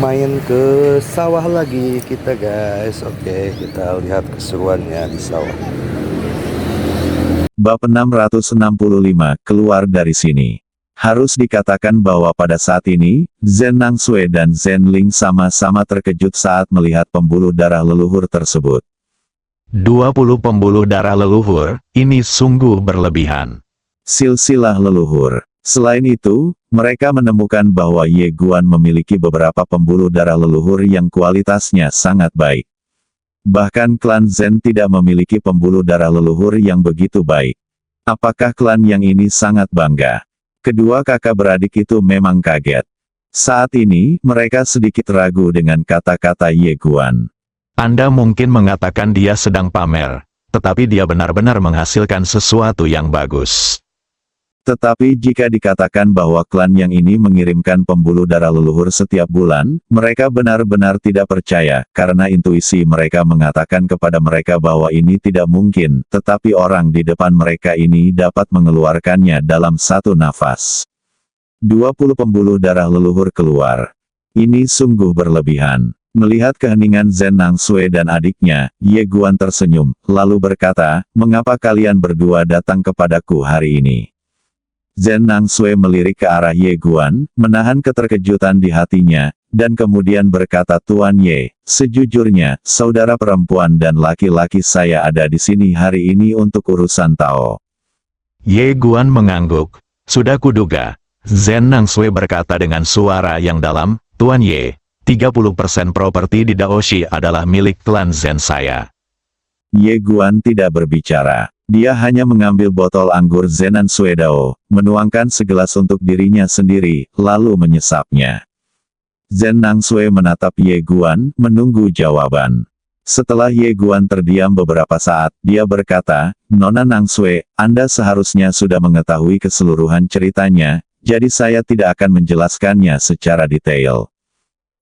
main ke sawah lagi kita guys. Oke, kita lihat keseruannya di sawah. Bab 665, keluar dari sini. Harus dikatakan bahwa pada saat ini, Zhen Nangsui dan Zhen Ling sama-sama terkejut saat melihat pembuluh darah leluhur tersebut. 20 pembuluh darah leluhur, ini sungguh berlebihan. Silsilah leluhur. Selain itu, mereka menemukan bahwa Ye Guan memiliki beberapa pembuluh darah leluhur yang kualitasnya sangat baik. Bahkan klan Zhen tidak memiliki pembuluh darah leluhur yang begitu baik. Apakah klan yang ini sangat bangga? Kedua kakak beradik itu memang kaget. Saat ini, mereka sedikit ragu dengan kata-kata Ye Guan. Anda mungkin mengatakan dia sedang pamer, tetapi dia benar-benar menghasilkan sesuatu yang bagus. Tetapi jika dikatakan bahwa klan yang ini mengirimkan pembuluh darah leluhur setiap bulan, mereka benar-benar tidak percaya, karena intuisi mereka mengatakan kepada mereka bahwa ini tidak mungkin, tetapi orang di depan mereka ini dapat mengeluarkannya dalam satu nafas. 20 pembuluh darah leluhur keluar. Ini sungguh berlebihan. Melihat keheningan Zhen Nangsui dan adiknya, Ye Guan tersenyum, lalu berkata, "Mengapa kalian berdua datang kepadaku hari ini?" Zhen Nangsui melirik ke arah Ye Guan, menahan keterkejutan di hatinya, dan kemudian berkata, "Tuan Ye, sejujurnya, saudara perempuan dan laki-laki saya ada di sini hari ini untuk urusan Tao." Ye Guan mengangguk. Sudah kuduga. Zhen Nangsui berkata dengan suara yang dalam, "Tuan Ye, 30% properti di Daoshi adalah milik klan Zhen saya." Ye Guan tidak berbicara. Dia hanya mengambil botol anggur Zenan Suedao, menuangkan segelas untuk dirinya sendiri, lalu menyesapnya. Zhen Nangsui menatap Ye Guan, menunggu jawaban. Setelah Ye Guan terdiam beberapa saat, dia berkata, "Nona Nangsui, Anda seharusnya sudah mengetahui keseluruhan ceritanya, jadi saya tidak akan menjelaskannya secara detail.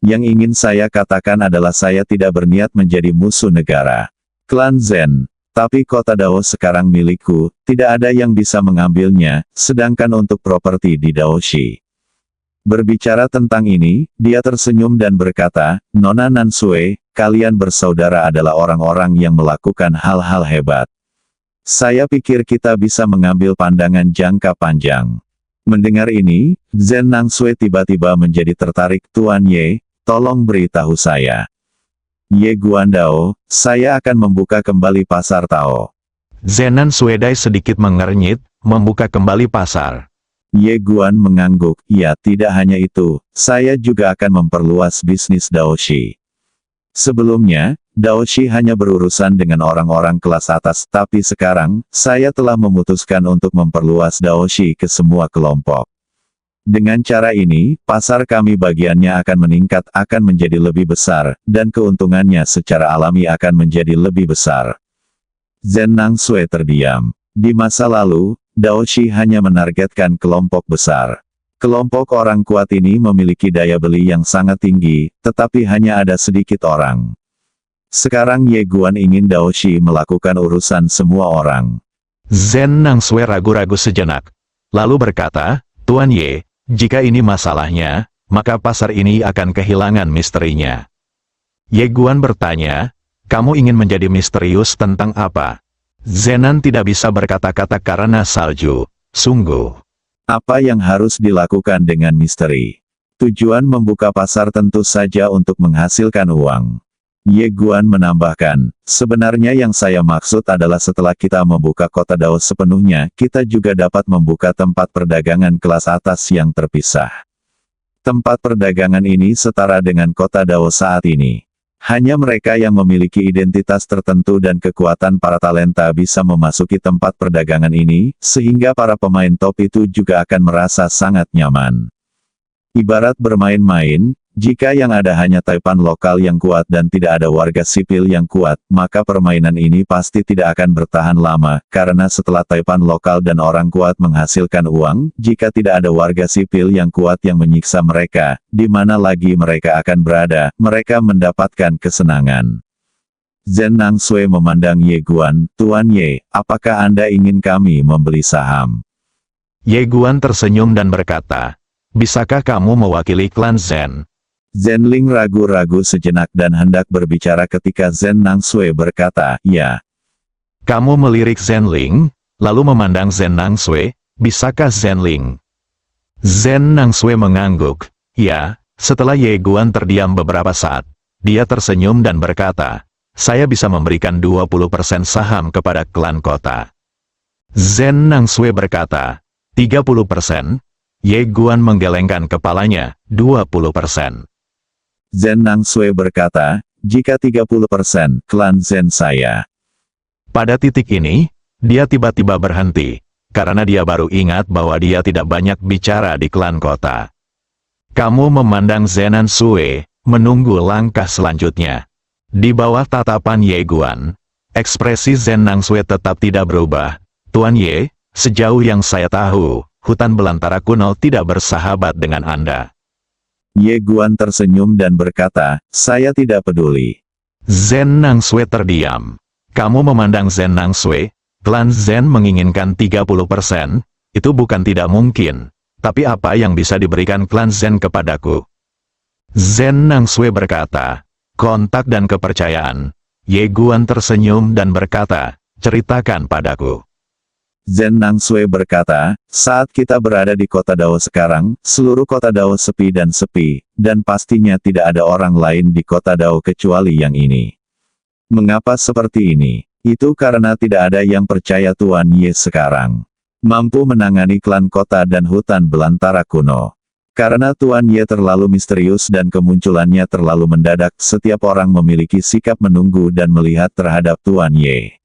Yang ingin saya katakan adalah saya tidak berniat menjadi musuh negara klan Zhen. Tapi kota Dao sekarang milikku, tidak ada yang bisa mengambilnya, sedangkan untuk properti di Daoshi." Berbicara tentang ini, dia tersenyum dan berkata, "Nona Nansui, kalian bersaudara adalah orang-orang yang melakukan hal-hal hebat. Saya pikir kita bisa mengambil pandangan jangka panjang." Mendengar ini, Zhen Nangsui tiba-tiba menjadi tertarik. "Tuan Ye, tolong beritahu saya. Ye Guan Dao, saya akan membuka kembali pasar Tao." Zenan Suedai sedikit mengernyit, membuka kembali pasar. Ye Guan mengangguk, "Ya, tidak hanya itu, saya juga akan memperluas bisnis Daoshi. Sebelumnya, Daoshi hanya berurusan dengan orang-orang kelas atas, tapi sekarang, saya telah memutuskan untuk memperluas Daoshi ke semua kelompok. Dengan cara ini, pasar kami bagiannya akan meningkat, akan menjadi lebih besar, dan keuntungannya secara alami akan menjadi lebih besar." Zhen Nangsui terdiam. Di masa lalu, Daoshi hanya menargetkan kelompok besar. Kelompok orang kuat ini memiliki daya beli yang sangat tinggi, tetapi hanya ada sedikit orang. Sekarang Ye Guan ingin Daoshi melakukan urusan semua orang. Zhen Nangsui ragu-ragu sejenak. Lalu berkata, "Tuan Ye, jika ini masalahnya, maka pasar ini akan kehilangan misterinya." Ye Guan bertanya, "Kamu ingin menjadi misterius tentang apa?" Zenan tidak bisa berkata-kata karena salju. Sungguh. Apa yang harus dilakukan dengan misteri? Tujuan membuka pasar tentu saja untuk menghasilkan uang. Ye Guan menambahkan, "Sebenarnya yang saya maksud adalah setelah kita membuka kota Dao sepenuhnya, kita juga dapat membuka tempat perdagangan kelas atas yang terpisah. Tempat perdagangan ini setara dengan kota Dao saat ini. Hanya mereka yang memiliki identitas tertentu dan kekuatan para talenta bisa memasuki tempat perdagangan ini, sehingga para pemain top itu juga akan merasa sangat nyaman. Ibarat bermain-main, jika yang ada hanya taipan lokal yang kuat dan tidak ada warga sipil yang kuat, maka permainan ini pasti tidak akan bertahan lama, karena setelah taipan lokal dan orang kuat menghasilkan uang, jika tidak ada warga sipil yang kuat yang menyiksa mereka, di mana lagi mereka akan berada, mereka mendapatkan kesenangan." Zhen Nangsui memandang Ye Guan, "Tuan Ye, apakah Anda ingin kami membeli saham?" Ye Guan tersenyum dan berkata, "Bisakah kamu mewakili klan Zhen?" Zenling ragu-ragu sejenak dan hendak berbicara ketika Zen Nangsui berkata, "Ya." Kamu melirik Zenling, lalu memandang Zen Nangsui, bisakah Zenling? Zen Nangsui mengangguk. Ya, setelah Ye Guan terdiam beberapa saat, dia tersenyum dan berkata, saya bisa memberikan 20% saham kepada klan kota. Zen Nangsui berkata, 30%? Ye Guan menggelengkan kepalanya, 20%. Zen Nangsui berkata, jika 30% klan Zen saya. Pada titik ini, dia tiba-tiba berhenti, karena dia baru ingat bahwa dia tidak banyak bicara di klan kota. Kamu memandang Zen Nangsui, menunggu langkah selanjutnya. Di bawah tatapan Ye Guan, ekspresi Zen Nangsui tetap tidak berubah. Tuan Ye, sejauh yang saya tahu, hutan belantara kuno tidak bersahabat dengan Anda. Ye Guan tersenyum dan berkata, saya tidak peduli. Zen Nangsui terdiam. Kamu memandang Zen Nangsui, klan Zen menginginkan 30%, itu bukan tidak mungkin. Tapi apa yang bisa diberikan klan Zen kepadaku? Zen Nangsui berkata, kontak dan kepercayaan. Ye Guan tersenyum dan berkata, ceritakan padaku. Zen Nangsui berkata, saat kita berada di kota Dao sekarang, seluruh kota Dao sepi, dan pastinya tidak ada orang lain di kota Dao kecuali yang ini. Mengapa seperti ini? Itu karena tidak ada yang percaya Tuan Ye sekarang mampu menangani klan kota dan hutan belantara kuno. Karena Tuan Ye terlalu misterius dan kemunculannya terlalu mendadak, setiap orang memiliki sikap menunggu dan melihat terhadap Tuan Ye.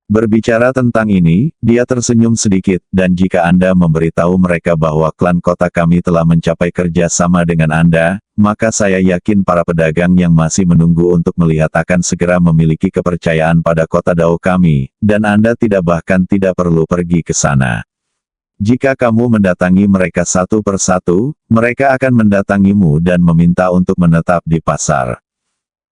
Berbicara tentang ini, dia tersenyum sedikit, dan jika Anda memberitahu mereka bahwa klan kota kami telah mencapai kerja sama dengan Anda, maka saya yakin para pedagang yang masih menunggu untuk melihat akan segera memiliki kepercayaan pada kota Dao kami, dan Anda bahkan tidak perlu pergi ke sana. Jika kamu mendatangi mereka satu persatu, mereka akan mendatangimu dan meminta untuk menetap di pasar.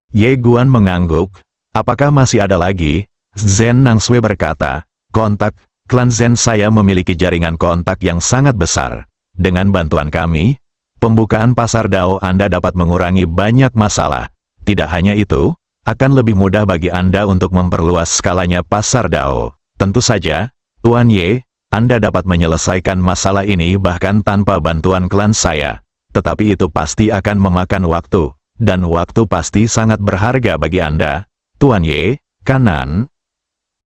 Ye Guan mengangguk, apakah masih ada lagi? Zen Nangsui berkata, kontak, klan Zen saya memiliki jaringan kontak yang sangat besar. Dengan bantuan kami, pembukaan pasar Dao Anda dapat mengurangi banyak masalah. Tidak hanya itu, akan lebih mudah bagi Anda untuk memperluas skalanya pasar Dao. Tentu saja, Tuan Ye, Anda dapat menyelesaikan masalah ini bahkan tanpa bantuan klan saya. Tetapi itu pasti akan memakan waktu, dan waktu pasti sangat berharga bagi Anda. Tuan Ye, kanan?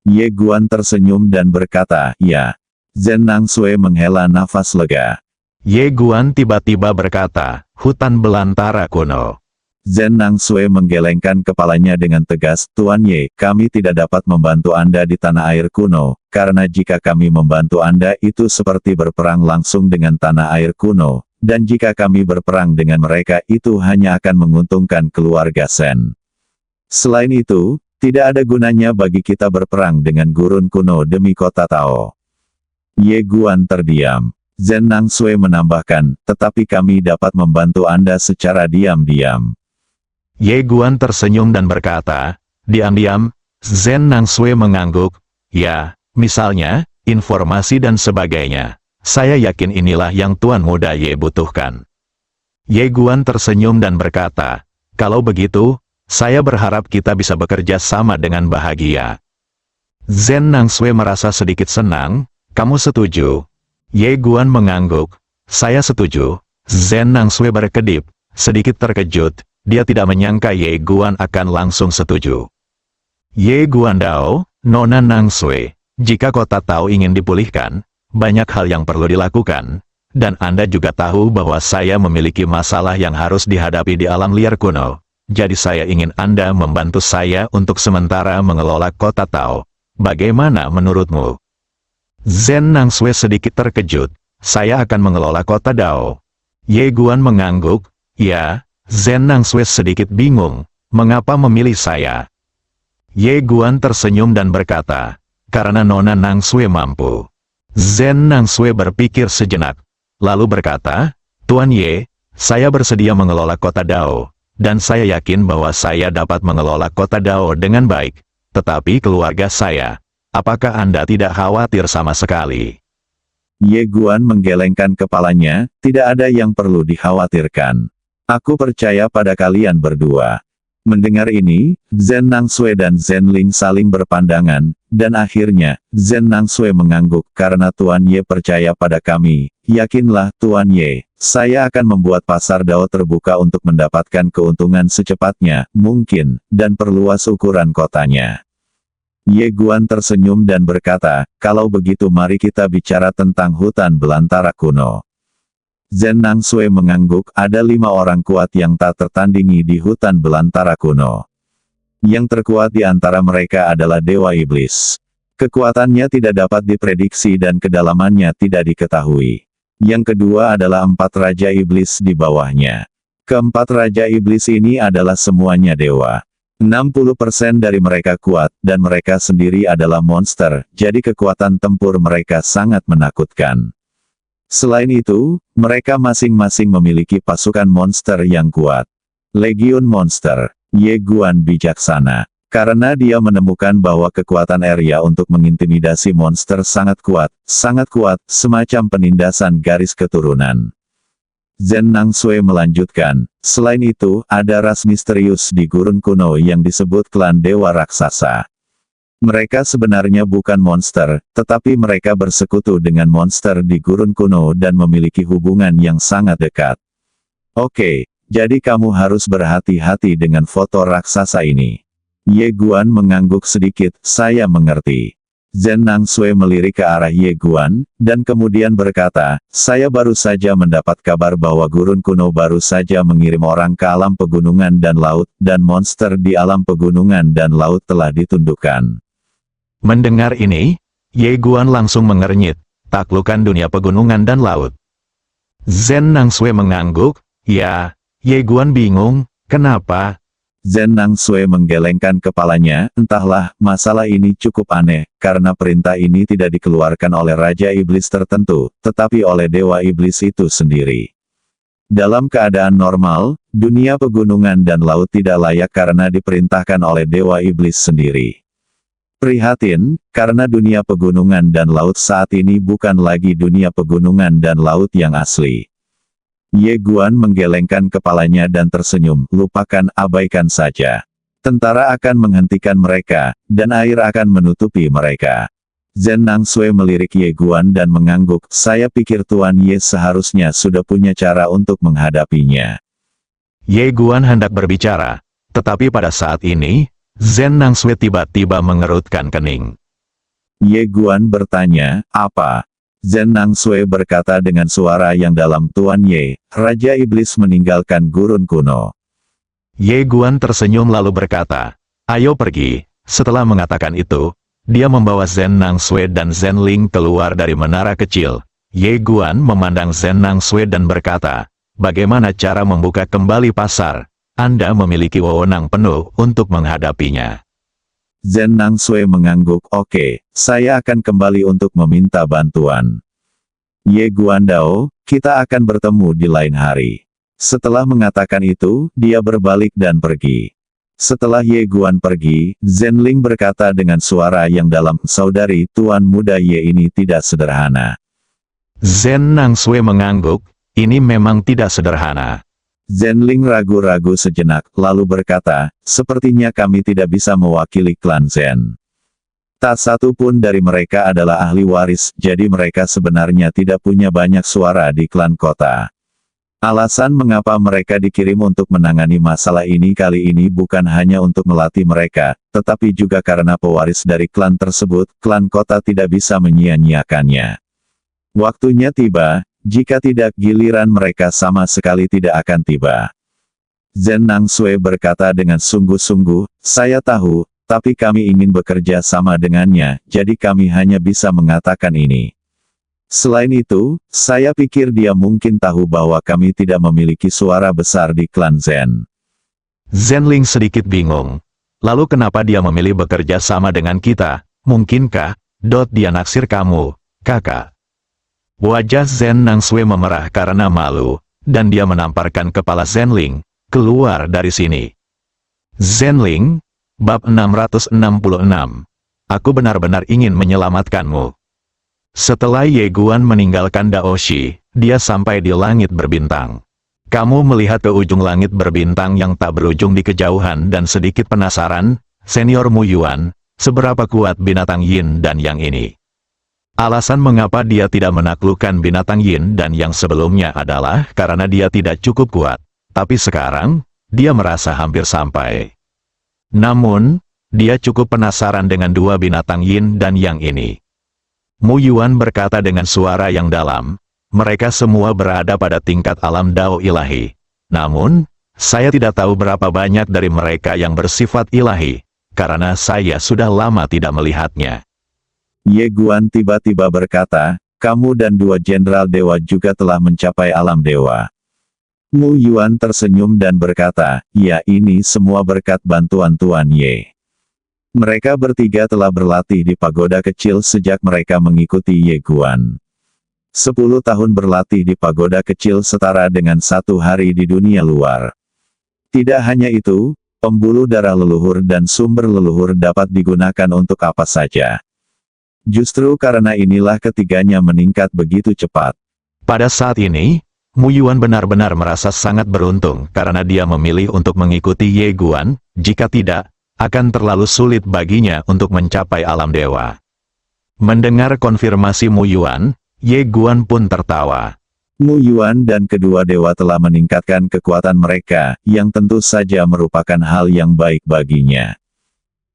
Ye Guan tersenyum dan berkata, ya. Zen Nangsui menghela nafas lega. Ye Guan tiba-tiba berkata, hutan belantara kuno. Zen Nangsui menggelengkan kepalanya dengan tegas, Tuan Ye, kami tidak dapat membantu Anda di tanah air kuno, karena jika kami membantu Anda itu seperti berperang langsung dengan tanah air kuno, dan jika kami berperang dengan mereka itu hanya akan menguntungkan keluarga Sen. Selain itu, tidak ada gunanya bagi kita berperang dengan gurun kuno demi kota Tao. Ye Guan terdiam. Zen Nangsui menambahkan, tetapi kami dapat membantu Anda secara diam-diam. Ye Guan tersenyum dan berkata, diam-diam. Zen Nangsui mengangguk, ya, misalnya, informasi dan sebagainya. Saya yakin inilah yang Tuan Muda Ye butuhkan. Ye Guan tersenyum dan berkata, kalau begitu, saya berharap kita bisa bekerja sama dengan bahagia. Zen Nangsui merasa sedikit senang, kamu setuju? Ye Guan mengangguk, saya setuju. Zen Nangsui berkedip, sedikit terkejut, dia tidak menyangka Ye Guan akan langsung setuju. Ye Guan Dao, Nona Nangsui, jika kota Tao ingin dipulihkan, banyak hal yang perlu dilakukan, dan Anda juga tahu bahwa saya memiliki masalah yang harus dihadapi di alam liar kuno. Jadi saya ingin Anda membantu saya untuk sementara mengelola kota Tao. Bagaimana menurutmu? Zen Nangsui sedikit terkejut. Saya akan mengelola kota Dao. Ye Guan mengangguk. Ya, Zen Nangsui sedikit bingung. Mengapa memilih saya? Ye Guan tersenyum dan berkata, karena Nona Nangsui mampu. Zen Nangsui berpikir sejenak. Lalu berkata, Tuan Ye, saya bersedia mengelola kota Dao. Dan saya yakin bahwa saya dapat mengelola kota Dao dengan baik. Tetapi keluarga saya, apakah Anda tidak khawatir sama sekali? Ye Guan menggelengkan kepalanya, tidak ada yang perlu dikhawatirkan. Aku percaya pada kalian berdua. Mendengar ini, Zen Nangsue dan Zen Ling saling berpandangan, dan akhirnya, Zen Nangsue mengangguk karena Tuan Ye percaya pada kami. Yakinlah Tuan Ye, saya akan membuat pasar Dao terbuka untuk mendapatkan keuntungan secepatnya mungkin, dan perluas ukuran kotanya. Ye Guan tersenyum dan berkata, kalau begitu mari kita bicara tentang hutan belantara kuno. Zen Nangsue mengangguk, ada 5 orang kuat yang tak tertandingi di hutan belantara kuno. Yang terkuat di antara mereka adalah Dewa Iblis. Kekuatannya tidak dapat diprediksi dan kedalamannya tidak diketahui. Yang kedua adalah 4 Raja Iblis di bawahnya. Keempat Raja Iblis ini adalah semuanya dewa. 60% dari mereka kuat, dan mereka sendiri adalah monster, jadi kekuatan tempur mereka sangat menakutkan. Selain itu, mereka masing-masing memiliki pasukan monster yang kuat. Legiun Monster. Ye Guan bijaksana. Karena dia menemukan bahwa kekuatan Arya untuk mengintimidasi monster sangat kuat, semacam penindasan garis keturunan. Zen Nangsue melanjutkan, selain itu, ada ras misterius di gurun kuno yang disebut klan Dewa Raksasa. Mereka sebenarnya bukan monster, tetapi mereka bersekutu dengan monster di gurun kuno dan memiliki hubungan yang sangat dekat. Oke, jadi kamu harus berhati-hati dengan foto raksasa ini. Ye Guan mengangguk sedikit, saya mengerti. Zen Nangsue melirik ke arah Ye Guan, dan kemudian berkata, saya baru saja mendapat kabar bahwa gurun kuno baru saja mengirim orang ke alam pegunungan dan laut, dan monster di alam pegunungan dan laut telah ditundukkan. Mendengar ini, Ye Guan langsung mengernyit, taklukan dunia pegunungan dan laut. Zen Nangsue mengangguk, ya, Ye Guan bingung, kenapa? Zen Nangsue menggelengkan kepalanya, entahlah, masalah ini cukup aneh, karena perintah ini tidak dikeluarkan oleh Raja Iblis tertentu, tetapi oleh Dewa Iblis itu sendiri. Dalam keadaan normal, dunia pegunungan dan laut tidak layak karena diperintahkan oleh Dewa Iblis sendiri. Prihatin, karena dunia pegunungan dan laut saat ini bukan lagi dunia pegunungan dan laut yang asli. Ye Guan menggelengkan kepalanya dan tersenyum, lupakan, abaikan saja. Tentara akan menghentikan mereka, dan air akan menutupi mereka. Zen Nangsue melirik Ye Guan dan mengangguk, saya pikir Tuan Ye seharusnya sudah punya cara untuk menghadapinya. Ye Guan hendak berbicara, tetapi pada saat ini, Zen Nangsue tiba-tiba mengerutkan kening. Ye Guan bertanya, apa? Zen Nangsue berkata dengan suara yang dalam, Tuan Ye, Raja Iblis meninggalkan gurun kuno. Ye Guan tersenyum lalu berkata, ayo pergi. Setelah mengatakan itu, dia membawa Zen Nangsue dan Zen Ling keluar dari menara kecil. Ye Guan memandang Zen Nangsue dan berkata, bagaimana cara membuka kembali pasar? Anda memiliki wewenang penuh untuk menghadapinya. Zen Nangsue mengangguk, oke, saya akan kembali untuk meminta bantuan. Ye Guan Dao, kita akan bertemu di lain hari. Setelah mengatakan itu, dia berbalik dan pergi. Setelah Ye Guan pergi, Zen Ling berkata dengan suara yang dalam, saudari Tuan Muda Ye ini tidak sederhana. Zen Nangsue mengangguk, ini memang tidak sederhana. Zen Ling ragu-ragu sejenak, lalu berkata, sepertinya kami tidak bisa mewakili klan Zen. Tak satu pun dari mereka adalah ahli waris, jadi mereka sebenarnya tidak punya banyak suara di klan kota. Alasan mengapa mereka dikirim untuk menangani masalah ini kali ini bukan hanya untuk melatih mereka, tetapi juga karena pewaris dari klan tersebut, klan kota tidak bisa menyia-nyiakannya. Waktunya tiba. Jika tidak, giliran mereka sama sekali tidak akan tiba. Zen Nangsue berkata dengan sungguh-sungguh, saya tahu, tapi kami ingin bekerja sama dengannya, jadi kami hanya bisa mengatakan ini. Selain itu, saya pikir dia mungkin tahu bahwa kami tidak memiliki suara besar di klan Zen. Zen Ling sedikit bingung. Lalu kenapa dia memilih bekerja sama dengan kita? Mungkinkah, dia naksir kamu, kakak? Wajah Zen Nangsue memerah karena malu, dan dia menamparkan kepala Zen Ling, keluar dari sini. Zen Ling, bab 666. Aku benar-benar ingin menyelamatkanmu. Setelah Ye Guan meninggalkan Daoshi, dia sampai di langit berbintang. Kamu melihat ke ujung langit berbintang yang tak berujung di kejauhan dan sedikit penasaran, Senior Mu Yuan, seberapa kuat binatang yin dan yang ini. Alasan mengapa dia tidak menaklukkan binatang yin dan yang sebelumnya adalah karena dia tidak cukup kuat. Tapi sekarang, dia merasa hampir sampai. Namun, dia cukup penasaran dengan dua binatang yin dan yang ini. Mu Yuan berkata dengan suara yang dalam, mereka semua berada pada tingkat alam Dao ilahi. Namun, saya tidak tahu berapa banyak dari mereka yang bersifat ilahi, karena saya sudah lama tidak melihatnya. Ye Guan tiba-tiba berkata, kamu dan dua jenderal dewa juga telah mencapai alam dewa. Mu Yuan tersenyum dan berkata, ya ini semua berkat bantuan Tuan Ye. Mereka bertiga telah berlatih di pagoda kecil sejak mereka mengikuti Ye Guan. 10 tahun berlatih di pagoda kecil setara dengan 1 hari di dunia luar. Tidak hanya itu, pembuluh darah leluhur dan sumber leluhur dapat digunakan untuk apa saja. Justru karena inilah ketiganya meningkat begitu cepat. Pada saat ini, Mu Yuan benar-benar merasa sangat beruntung karena dia memilih untuk mengikuti Ye Guan, jika tidak, akan terlalu sulit baginya untuk mencapai alam dewa. Mendengar konfirmasi Mu Yuan, Ye Guan pun tertawa. Mu Yuan dan kedua dewa telah meningkatkan kekuatan mereka, yang tentu saja merupakan hal yang baik baginya.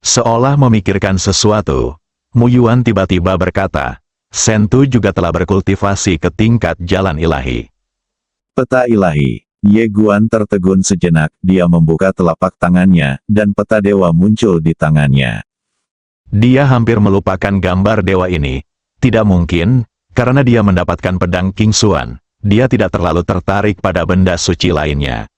Seolah memikirkan sesuatu, Mu Yuan tiba-tiba berkata, Sentu juga telah berkultivasi ke tingkat jalan ilahi. Peta ilahi. Ye Guan tertegun sejenak, dia membuka telapak tangannya, dan peta dewa muncul di tangannya. Dia hampir melupakan gambar dewa ini. Tidak mungkin, karena dia mendapatkan pedang King Xuan, dia tidak terlalu tertarik pada benda suci lainnya.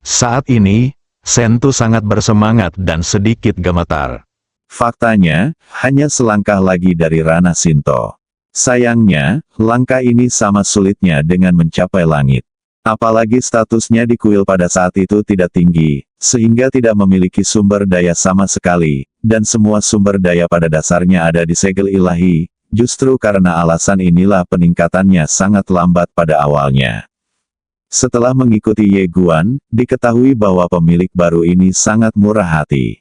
Saat ini, Sentu sangat bersemangat dan sedikit gemetar. Faktanya, hanya selangkah lagi dari ranah Shinto. Sayangnya, langkah ini sama sulitnya dengan mencapai langit. Apalagi statusnya di kuil pada saat itu tidak tinggi, sehingga tidak memiliki sumber daya sama sekali, dan semua sumber daya pada dasarnya ada di segel ilahi. Justru karena alasan inilah peningkatannya sangat lambat pada awalnya. Setelah mengikuti Ye Guan, diketahui bahwa pemilik baru ini sangat murah hati.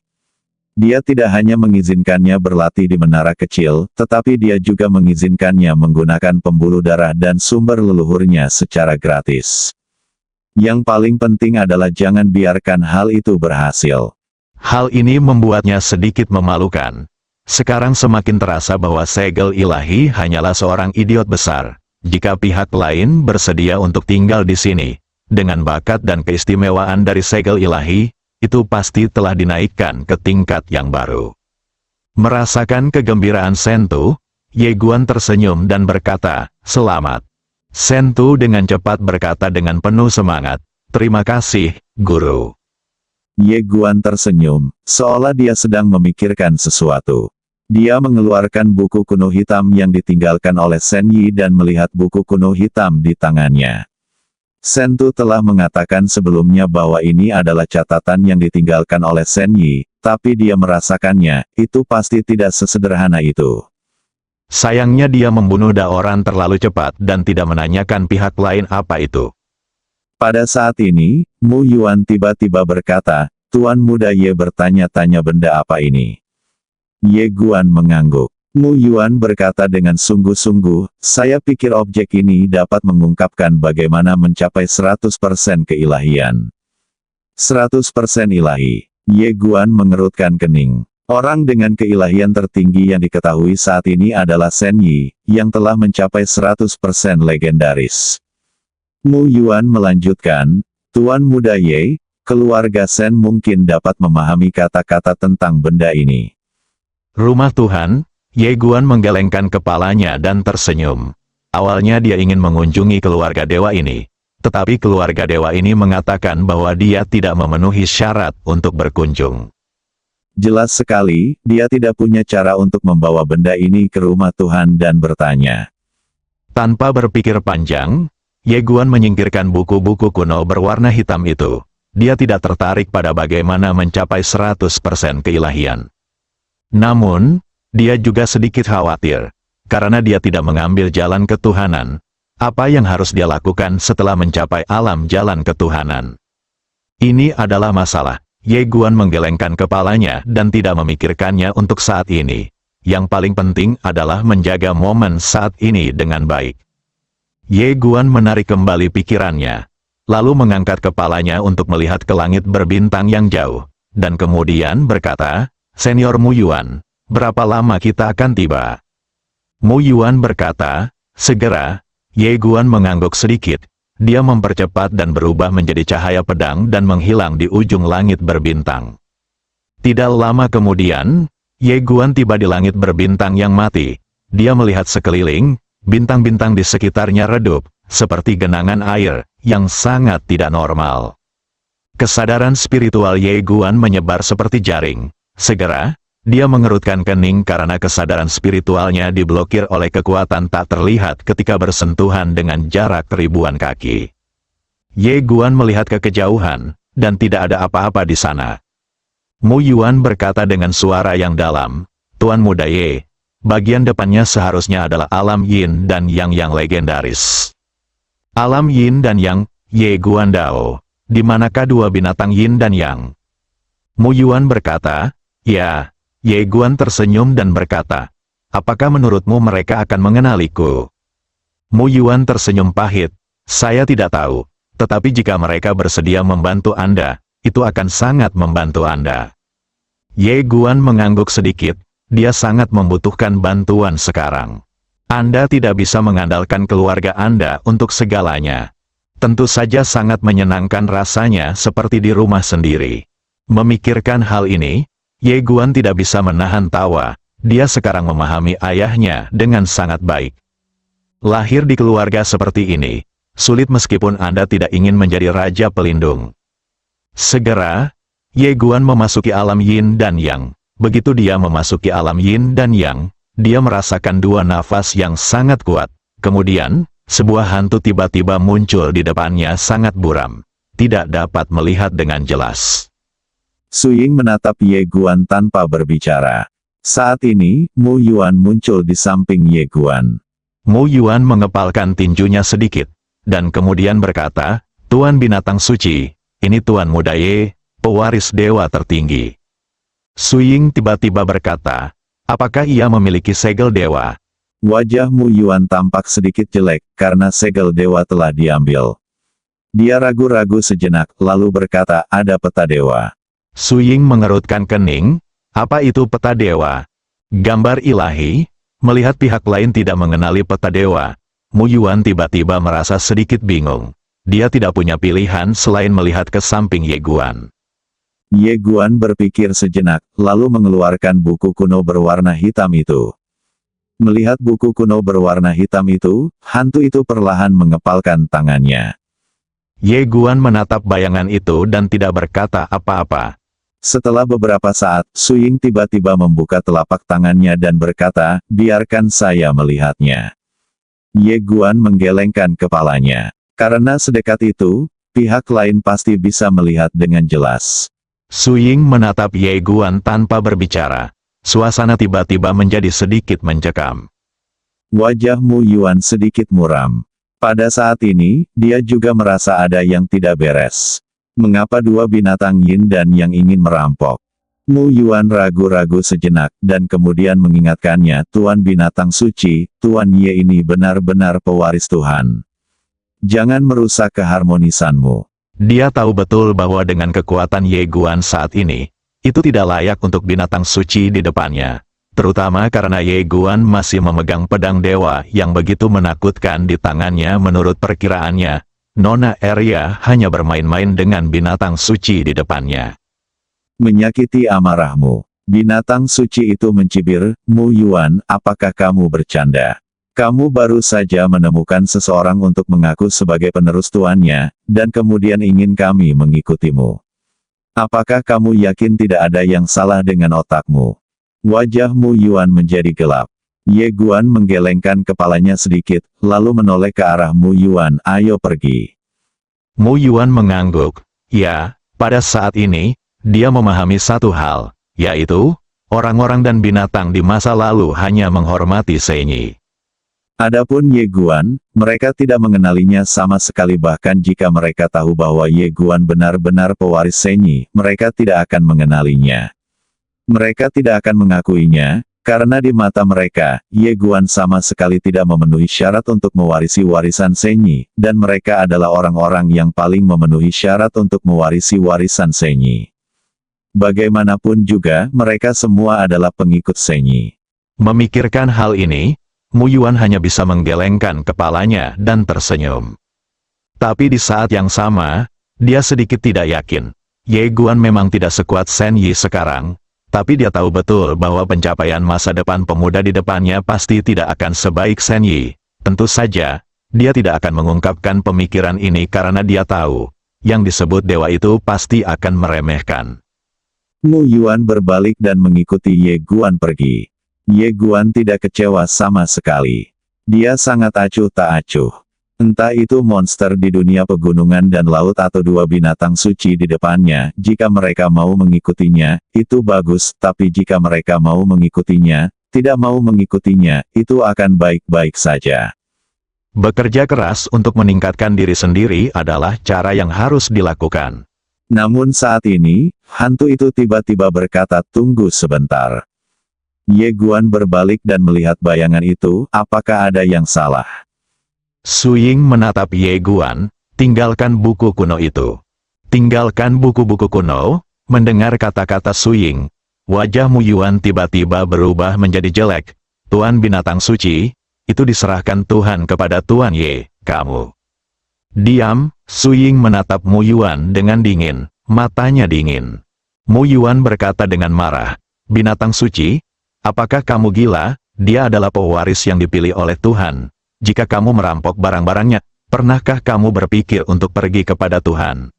Dia tidak hanya mengizinkannya berlatih di menara kecil, tetapi dia juga mengizinkannya menggunakan pembuluh darah dan sumber leluhurnya secara gratis. Yang paling penting adalah jangan biarkan hal itu berhasil. Hal ini membuatnya sedikit memalukan. Sekarang semakin terasa bahwa segel ilahi hanyalah seorang idiot besar. Jika pihak lain bersedia untuk tinggal di sini, dengan bakat dan keistimewaan dari segel ilahi, itu pasti telah dinaikkan ke tingkat yang baru. Merasakan kegembiraan Sentu, Ye Guan tersenyum dan berkata, selamat. Sentu dengan cepat berkata dengan penuh semangat, terima kasih, Guru. Ye Guan tersenyum, seolah dia sedang memikirkan sesuatu. Dia mengeluarkan buku kuno hitam yang ditinggalkan oleh Sen Yi dan melihat buku kuno hitam di tangannya. Sentu telah mengatakan sebelumnya bahwa ini adalah catatan yang ditinggalkan oleh Sen Yi, tapi dia merasakannya, itu pasti tidak sesederhana itu. Sayangnya dia membunuh Daoran terlalu cepat dan tidak menanyakan pihak lain apa itu. Pada saat ini, Mu Yuan tiba-tiba berkata, Tuan Muda Ye bertanya-tanya benda apa ini. Ye Guan mengangguk. Mu Yuan berkata dengan sungguh-sungguh, saya pikir objek ini dapat mengungkapkan bagaimana mencapai 100% keilahian. 100% ilahi. Ye Guan mengerutkan kening. Orang dengan keilahian tertinggi yang diketahui saat ini adalah Sen Yi, yang telah mencapai 100% legendaris. Mu Yuan melanjutkan, Tuan Muda Ye, keluarga Sen mungkin dapat memahami kata-kata tentang benda ini. Rumah Tuhan, Ye Guan menggelengkan kepalanya dan tersenyum. Awalnya dia ingin mengunjungi keluarga dewa ini, tetapi keluarga dewa ini mengatakan bahwa dia tidak memenuhi syarat untuk berkunjung. Jelas sekali, dia tidak punya cara untuk membawa benda ini ke rumah Tuhan dan bertanya. Tanpa berpikir panjang, Ye Guan menyingkirkan buku-buku kuno berwarna hitam itu. Dia tidak tertarik pada bagaimana mencapai 100% keilahian. Namun, dia juga sedikit khawatir, karena dia tidak mengambil jalan ketuhanan. Apa yang harus dia lakukan setelah mencapai alam jalan ketuhanan? Ini adalah masalah. Ye Guan menggelengkan kepalanya dan tidak memikirkannya untuk saat ini. Yang paling penting adalah menjaga momen saat ini dengan baik. Ye Guan menarik kembali pikirannya, lalu mengangkat kepalanya untuk melihat ke langit berbintang yang jauh, dan kemudian berkata, "Senior Mu Yuan, berapa lama kita akan tiba?" Mu Yuan berkata, "Segera." Ye Guan mengangguk sedikit. Dia mempercepat dan berubah menjadi cahaya pedang dan menghilang di ujung langit berbintang. Tidak lama kemudian, Ye Guan tiba di langit berbintang yang mati. Dia melihat sekeliling, bintang-bintang di sekitarnya redup, seperti genangan air, yang sangat tidak normal. Kesadaran spiritual Ye Guan menyebar seperti jaring. Segera, dia mengerutkan kening karena kesadaran spiritualnya diblokir oleh kekuatan tak terlihat ketika bersentuhan dengan jarak ribuan kaki. Ye Guan melihat ke kejauhan, dan tidak ada apa-apa di sana. Mu Yuan berkata dengan suara yang dalam, "Tuan Muda Ye, bagian depannya seharusnya adalah alam Yin dan Yang yang legendaris." Alam Yin dan Yang, Ye Guan Dao. Di manakah dua binatang Yin dan Yang? Mu Yuan berkata, "Ya." Ye Guan tersenyum dan berkata, "Apakah menurutmu mereka akan mengenaliku?" Mu Yuan tersenyum pahit, "Saya tidak tahu, tetapi jika mereka bersedia membantu Anda, itu akan sangat membantu Anda." Ye Guan mengangguk sedikit, dia sangat membutuhkan bantuan sekarang. Anda tidak bisa mengandalkan keluarga Anda untuk segalanya. Tentu saja sangat menyenangkan rasanya seperti di rumah sendiri. Memikirkan hal ini, Ye Guan tidak bisa menahan tawa. Dia sekarang memahami ayahnya dengan sangat baik. Lahir di keluarga seperti ini, sulit meskipun Anda tidak ingin menjadi raja pelindung. Segera, Ye Guan memasuki alam Yin dan Yang. Begitu dia memasuki alam Yin dan Yang, dia merasakan dua nafas yang sangat kuat. Kemudian, sebuah hantu tiba-tiba muncul di depannya sangat buram. Tidak dapat melihat dengan jelas. Su Ying menatap Ye Guan tanpa berbicara. Saat ini, Mu Yuan muncul di samping Ye Guan. Mu Yuan mengepalkan tinjunya sedikit, dan kemudian berkata, "Tuan binatang suci, ini Tuan Muda Ye, pewaris dewa tertinggi." Su Ying tiba-tiba berkata, "Apakah ia memiliki segel dewa?" Wajah Mu Yuan tampak sedikit jelek, karena segel dewa telah diambil. Dia ragu-ragu sejenak, lalu berkata, "Ada peta dewa." Su Ying mengerutkan kening, "Apa itu peta dewa?" Gambar ilahi. Melihat pihak lain tidak mengenali peta dewa, Mu Yuan tiba-tiba merasa sedikit bingung. Dia tidak punya pilihan selain melihat ke samping Ye Guan. Ye Guan berpikir sejenak, lalu mengeluarkan buku kuno berwarna hitam itu. Melihat buku kuno berwarna hitam itu, hantu itu perlahan mengepalkan tangannya. Ye Guan menatap bayangan itu dan tidak berkata apa-apa. Setelah beberapa saat, Su Ying tiba-tiba membuka telapak tangannya dan berkata, "Biarkan saya melihatnya." Ye Guan menggelengkan kepalanya. Karena sedekat itu, pihak lain pasti bisa melihat dengan jelas. Su Ying menatap Ye Guan tanpa berbicara. Suasana tiba-tiba menjadi sedikit mencekam. Wajah Mu Yuan sedikit muram. Pada saat ini, dia juga merasa ada yang tidak beres. Mengapa dua binatang Yin dan Yang ingin merampok? Mu Yuan ragu-ragu sejenak, dan kemudian mengingatkannya, "Tuan binatang suci, Tuan Ye ini benar-benar pewaris Tuhan. Jangan merusak keharmonisanmu." Dia tahu betul bahwa dengan kekuatan Ye Guan saat ini, itu tidak layak untuk binatang suci di depannya. Terutama karena Ye Guan masih memegang pedang dewa yang begitu menakutkan di tangannya. Menurut perkiraannya, Nona Arya hanya bermain-main dengan binatang suci di depannya. Menyakiti amarahmu. Binatang suci itu mencibir, "Mu Yuan, apakah kamu bercanda? Kamu baru saja menemukan seseorang untuk mengaku sebagai penerus tuannya, dan kemudian ingin kami mengikutimu. Apakah kamu yakin tidak ada yang salah dengan otakmu?" Wajah Mu Yuan menjadi gelap. Ye Guan menggelengkan kepalanya sedikit, lalu menoleh ke arah Mu Yuan, "Ayo pergi." Mu Yuan mengangguk. Ya, pada saat ini, dia memahami satu hal, yaitu, orang-orang dan binatang di masa lalu hanya menghormati Senyi. Adapun Ye Guan, mereka tidak mengenalinya sama sekali, bahkan jika mereka tahu bahwa Ye Guan benar-benar pewaris Senyi, mereka tidak akan mengenalinya. Mereka tidak akan mengakuinya, karena di mata mereka, Ye Guan sama sekali tidak memenuhi syarat untuk mewarisi warisan Senyi, dan mereka adalah orang-orang yang paling memenuhi syarat untuk mewarisi warisan Senyi. Bagaimanapun juga, mereka semua adalah pengikut Senyi. Memikirkan hal ini, Mu Yuan hanya bisa menggelengkan kepalanya dan tersenyum. Tapi di saat yang sama, dia sedikit tidak yakin. Ye Guan memang tidak sekuat Shen Yi sekarang, tapi dia tahu betul bahwa pencapaian masa depan pemuda di depannya pasti tidak akan sebaik Shen Yi. Tentu saja, dia tidak akan mengungkapkan pemikiran ini karena dia tahu, yang disebut dewa itu pasti akan meremehkan. Mu Yuan berbalik dan mengikuti Ye Guan pergi. Ye Guan tidak kecewa sama sekali. Dia sangat acuh tak acuh. Entah itu monster di dunia pegunungan dan laut atau dua binatang suci di depannya, jika mereka mau mengikutinya, itu bagus, tapi jika mereka mau mengikutinya, tidak mau mengikutinya, itu akan baik-baik saja. Bekerja keras untuk meningkatkan diri sendiri adalah cara yang harus dilakukan. Namun saat ini, hantu itu tiba-tiba berkata, "Tunggu sebentar." Ye Guan berbalik dan melihat bayangan itu, apakah ada yang salah? Su Ying menatap Ye Guan, tinggalkan buku kuno itu. Tinggalkan buku-buku kuno, mendengar kata-kata Su Ying. Wajah Mu Yuan tiba-tiba berubah menjadi jelek. Tuan binatang suci, itu diserahkan Tuhan kepada Tuan Ye, kamu. Diam, Su Ying menatap Mu Yuan dengan dingin, matanya dingin. Mu Yuan berkata dengan marah, binatang suci, apakah kamu gila? Dia adalah pewaris yang dipilih oleh Tuhan. Jika kamu merampok barang-barangnya, pernahkah kamu berpikir untuk pergi kepada Tuhan?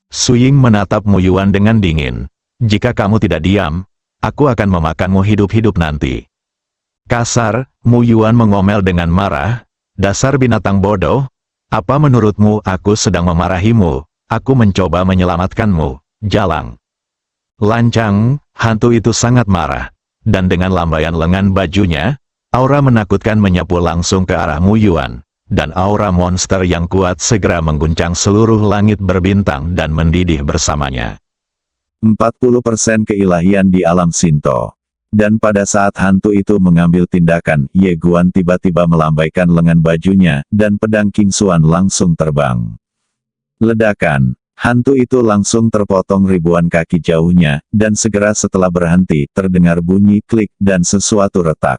Su Ying menatap Mu Yuan dengan dingin. Jika kamu tidak diam, aku akan memakanmu hidup-hidup nanti. Kasar, Mu Yuan mengomel dengan marah. Dasar binatang bodoh. Apa menurutmu aku sedang memarahimu? Aku mencoba menyelamatkanmu. Jalang. Lancang, hantu itu sangat marah. Dan dengan lambaian lengan bajunya, aura menakutkan menyapu langsung ke arah Mu Yuan, dan aura monster yang kuat segera mengguncang seluruh langit berbintang dan mendidih bersamanya. 40% keilahian di alam Shinto. Dan pada saat hantu itu mengambil tindakan, Ye Guan tiba-tiba melambaikan lengan bajunya, dan pedang King Xuan langsung terbang. Ledakan. Hantu itu langsung terpotong ribuan kaki jauhnya, dan segera setelah berhenti, terdengar bunyi klik dan sesuatu retak.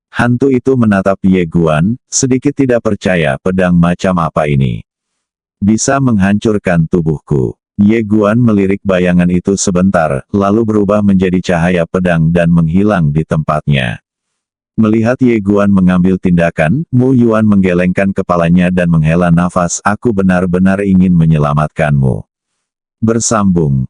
Hantu itu menatap Ye Guan, sedikit tidak percaya, pedang macam apa ini? Bisa menghancurkan tubuhku. Ye Guan melirik bayangan itu sebentar, lalu berubah menjadi cahaya pedang dan menghilang di tempatnya. Melihat Ye Guan mengambil tindakan, Mu Yuan menggelengkan kepalanya dan menghela nafas, aku benar-benar ingin menyelamatkanmu. Bersambung.